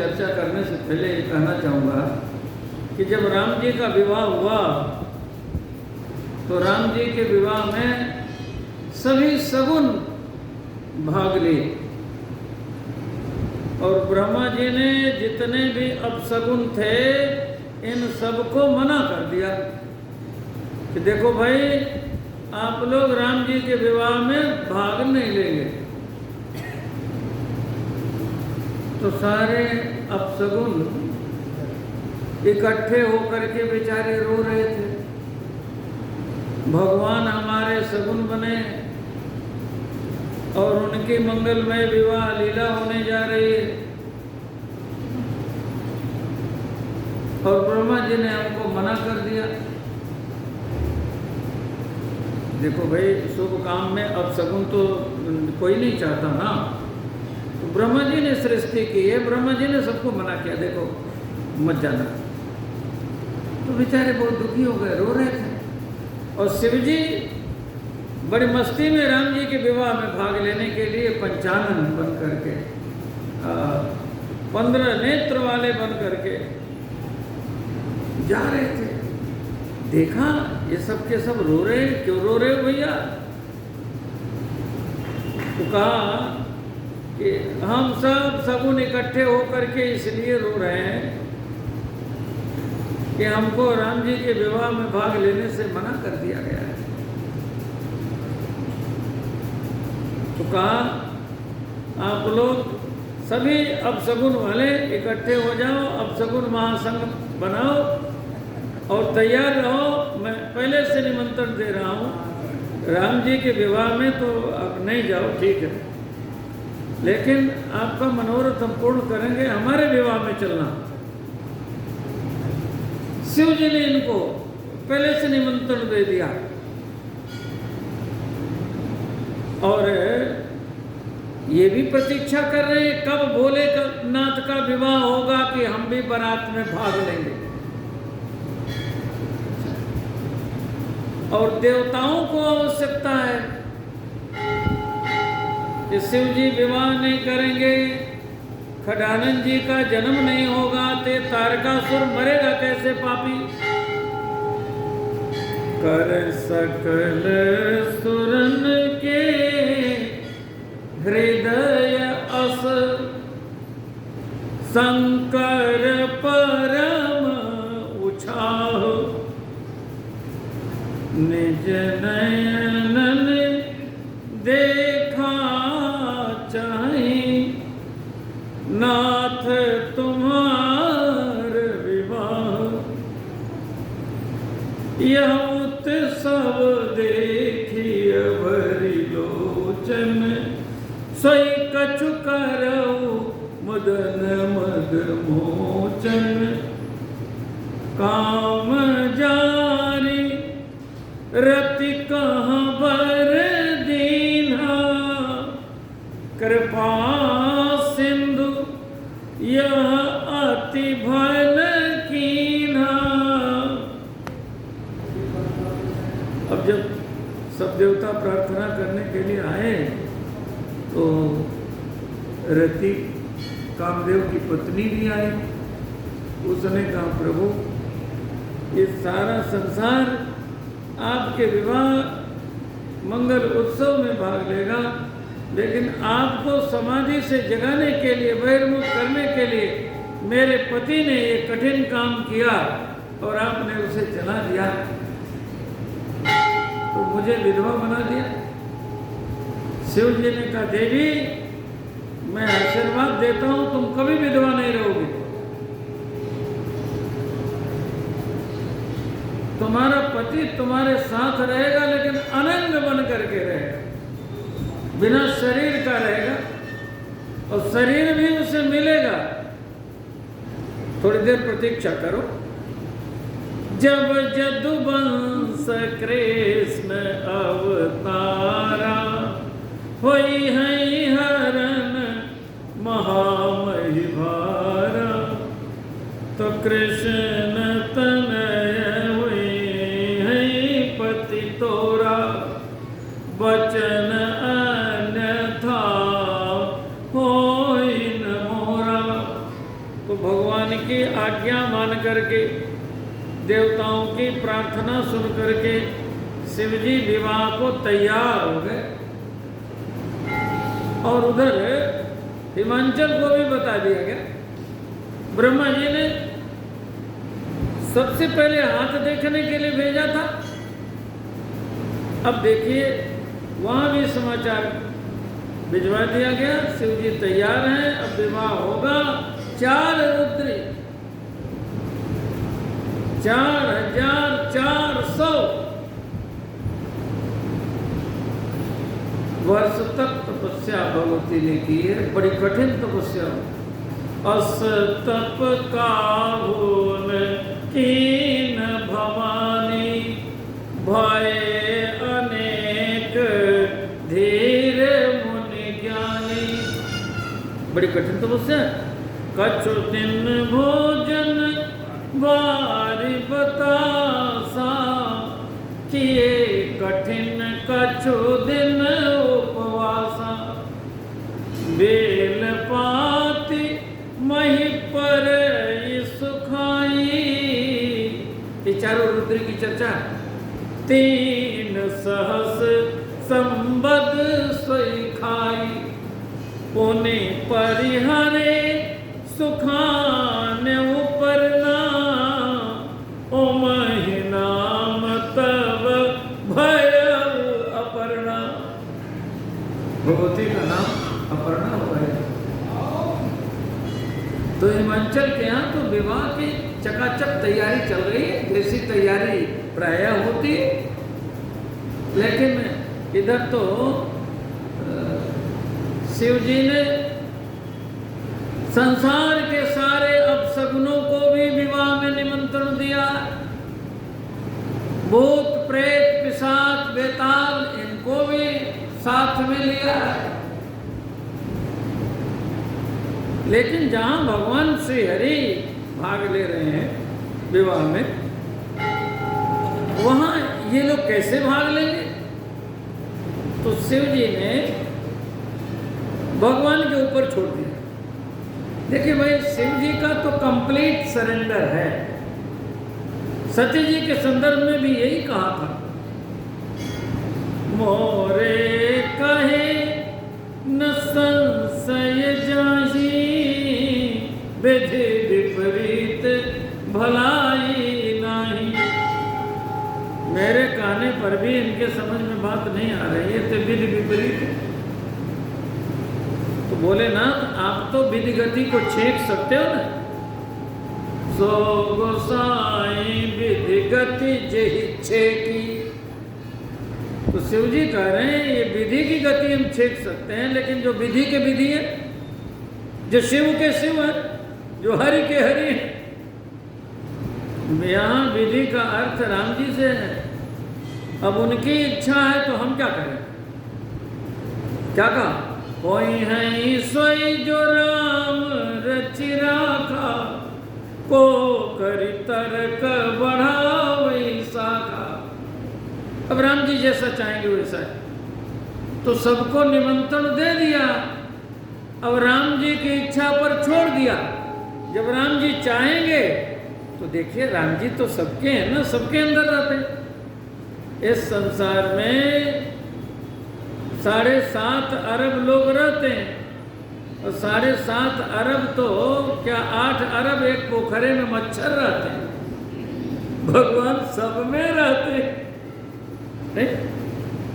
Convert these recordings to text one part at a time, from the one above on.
चर्चा करने से पहले ये कहना चाहूँगा कि जब राम जी का विवाह हुआ तो राम जी के विवाह में सभी सगुन भाग लिए और ब्रह्मा जी ने जितने भी अपसगुन थे इन सबको मना कर दिया कि देखो भाई आप लोग राम जी के विवाह में भाग नहीं लेंगे। तो सारे अपसगुन इकट्ठे होकर के बेचारे रो रहे थे, भगवान हमारे सगुन बने और उनकी मंगलमय विवाह लीला होने जा रही है और ब्रह्मा जी ने हमको मना कर दिया। देखो भाई शुभ काम में अपशगुन तो कोई नहीं चाहता ना, तो ब्रह्मा जी ने सृष्टि की है, ब्रह्मा जी ने सबको मना किया, देखो मत जाना। तो बेचारे बहुत दुखी हो गए, रो रहे थे और शिव जी बड़ी मस्ती में राम जी के विवाह में भाग लेने के लिए पंचानन बन करके 15 नेत्र वाले बन करके जा रहे थे। देखा ये सब के सब रो रहे, क्यों रो रहे हो भैया? तो कहा कि हम सब सगुन इकट्ठे होकर के इसलिए रो रहे हैं कि हमको राम जी के विवाह में भाग लेने से मना कर दिया गया है। तो कहा आप लोग सभी अपशगुन वाले इकट्ठे हो जाओ, अपशगुन महासंघ बनाओ और तैयार रहो। मैं पहले से निमंत्रण दे रहा हूँ, राम जी के विवाह में तो आप नहीं जाओ ठीक है, लेकिन आपका मनोरथ हम पूर्ण करेंगे, हमारे विवाह में चलना। शिव जी ने इनको पहले से निमंत्रण दे दिया और ये भी प्रतीक्षा कर रहे हैं कब भोलेनाथ का विवाह होगा कि हम भी बारात में भाग लेंगे। और देवताओं को आवश्यकता है कि शिव जी विवाह नहीं करेंगे, खडानंद जी का जन्म नहीं होगा तो तारकासुर मरेगा कैसे पापी। कर सकल सुरन के हृदय अस शंकर परम उछाह निज नयनन देखा चाहि नाथ तुम्हार विवाह। यह उत्सव देखिय भरी लोचन सोई कछु करऊ मदन मद मोचन। काम जारी रति कहाँ बर दीन्हा कृपा सिंधु यह अति भल कीन्हा। अब जब सब देवता प्रार्थना करने के लिए आए तो रति कामदेव की पत्नी भी आई। उसने कहा प्रभु ये सारा संसार आपके विवाह मंगल उत्सव में भाग लेगा, लेकिन आपको समाधि से जगाने के लिए, बहिर्मुख करने के लिए मेरे पति ने ये कठिन काम किया और आपने उसे जला दिया, तो मुझे विधवा बना दिया। शिव जी ने कहा देवी मैं आशीर्वाद देता हूं तुम कभी विधवा नहीं रहोगी, तुम्हारा पति तुम्हारे साथ रहेगा लेकिन अनंग बन करके रहेगा, बिना शरीर का रहेगा और शरीर भी उसे मिलेगा। थोड़ी देर प्रतीक्षा करो। जब जदुवंश कृष्ण अवतारा होई है हरण महामहि भारा। तो कृष्ण तनय हुई है पति तोरा वचन अन्यथा होई न मोरा। तो भगवान की आज्ञा मान करके, देवताओं की प्रार्थना सुन करके शिव जी विवाह को तैयार हो गए। और उधर हिमांचल को भी बता दिया गया। ब्रह्मा जी ने सबसे पहले हाथ देखने के लिए भेजा था। अब देखिए वहां भी समाचार भिजवा दिया गया, शिव जी तैयार हैं, अब विवाह होगा। 4 रुद्र 4400 वर्ष तक तपस्या भगवती ने की है, बड़ी कठिन तपस्या। अस तप काहुन कीन भवानी, भय अनेक धीर मुनि ज्ञानी। बड़ी कठिन तपस्या। कछु दिन भोजन बारी बतासा, किए कठिन कछु दिन उपवासा। बेल पाती मही पर सुखाई। ये चारों रुद्र की चर्चा। 3 सहस संबद सोई खाई, पुनि परिहरे सुखान उपरना। ओ नाम तब भय अपर्णा। भगवती का नाम अपर्णा हुआ है। तो हिमांचल के यहाँ तो विवाह की चकाचक तैयारी चल रही है, जैसी तैयारी प्रायः होती। लेकिन इधर तो शिव जी ने संसार के सारे अपशगुनों को भी विवाह में निमंत्रण दिया। भूत प्रेत पिशाच बेताल इनको भी साथ में लिया। लेकिन जहां भगवान श्री हरि भाग ले रहे हैं विवाह में, वहां ये लोग कैसे भाग लेंगे? तो शिव जी ने भगवान के ऊपर छोड़ दिया। देखिए भाई, शिव जी का तो कंप्लीट सरेंडर है। सती जी के संदर्भ में भी यही कहा था, मोरे कहे न संशय जाही, विधि विपरीत भलाई नहीं। मेरे कहने पर भी इनके समझ में बात नहीं आ रही है, तो विधि विपरीत है। तो बोले ना, आप तो विधि गति को छेक सकते हो ना। सो गोसाई विधि गति जेहि छेकी। तो शिव जी कह रहे हैं ये विधि की गति हम छेक सकते हैं, लेकिन जो विधि के विधि है, जो शिव के शिव है, जो हरि के हरि है, यहाँ विधि का अर्थ राम जी से है। अब उनकी इच्छा है तो हम क्या करें? क्या कहा? कोई है सोई जो राम रचि राखा, को करी तर्क बढ़ावई शाखा। अब राम जी जैसा चाहेंगे वैसा है। तो सबको निमंत्रण दे दिया, अब राम जी की इच्छा पर छोड़ दिया। जब राम जी चाहेंगे तो देखिए, राम जी तो सबके हैं ना, सबके अंदर रहते हैं। इस संसार में 7.5 अरब लोग रहते हैं, और 7.5 अरब तो क्या 8 अरब एक पोखरे में मच्छर रहते हैं। भगवान सब में रहते हैं। नहीं,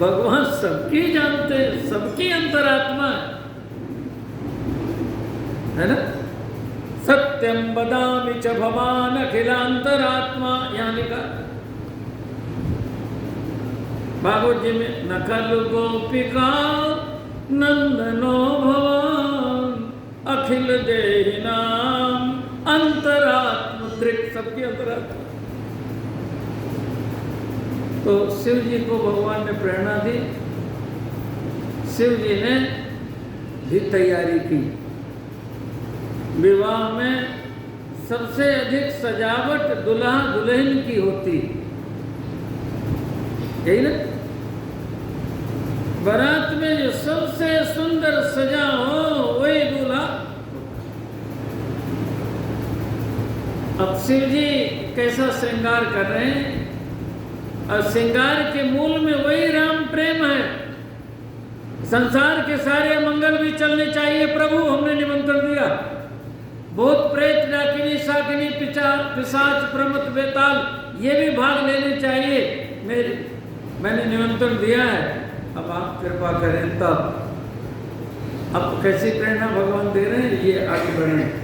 भगवान सबकी जानते हैं, सबकी अंतरात्मा है ना। सत्यम बदामि च भवान अखिलांतरात्मा, यहाँ लिखा भागवत जी में। न खलु गोपिका नंदनो भवान, अखिल देहि नाम अंतरात्म दृक्। सबकी अंतरात्मा। तो शिव जी को भगवान ने प्रेरणा दी। शिव जी ने भी तैयारी की। विवाह में सबसे अधिक सजावट दुल्हा दुल्हन की होती, यही ना। बारात में जो सबसे सुंदर सजा हो वही दूल्हा। अब शिव जी कैसा श्रृंगार कर रहे हैं, और श्रृंगार के मूल में वही राम प्रेम है। संसार के सारे मंगल भी चलने चाहिए प्रभु, हमने निमंत्रण दिया। भूत प्रेत डाकिनी शाकिनी पिशाच प्रमथ बेताल ये भी भाग लेने चाहिए, मैंने निमंत्रण दिया है। अब आप कृपा करें, तब अब कैसी प्रेरणा भगवान दे रहे हैं, ये आगे बढ़ें।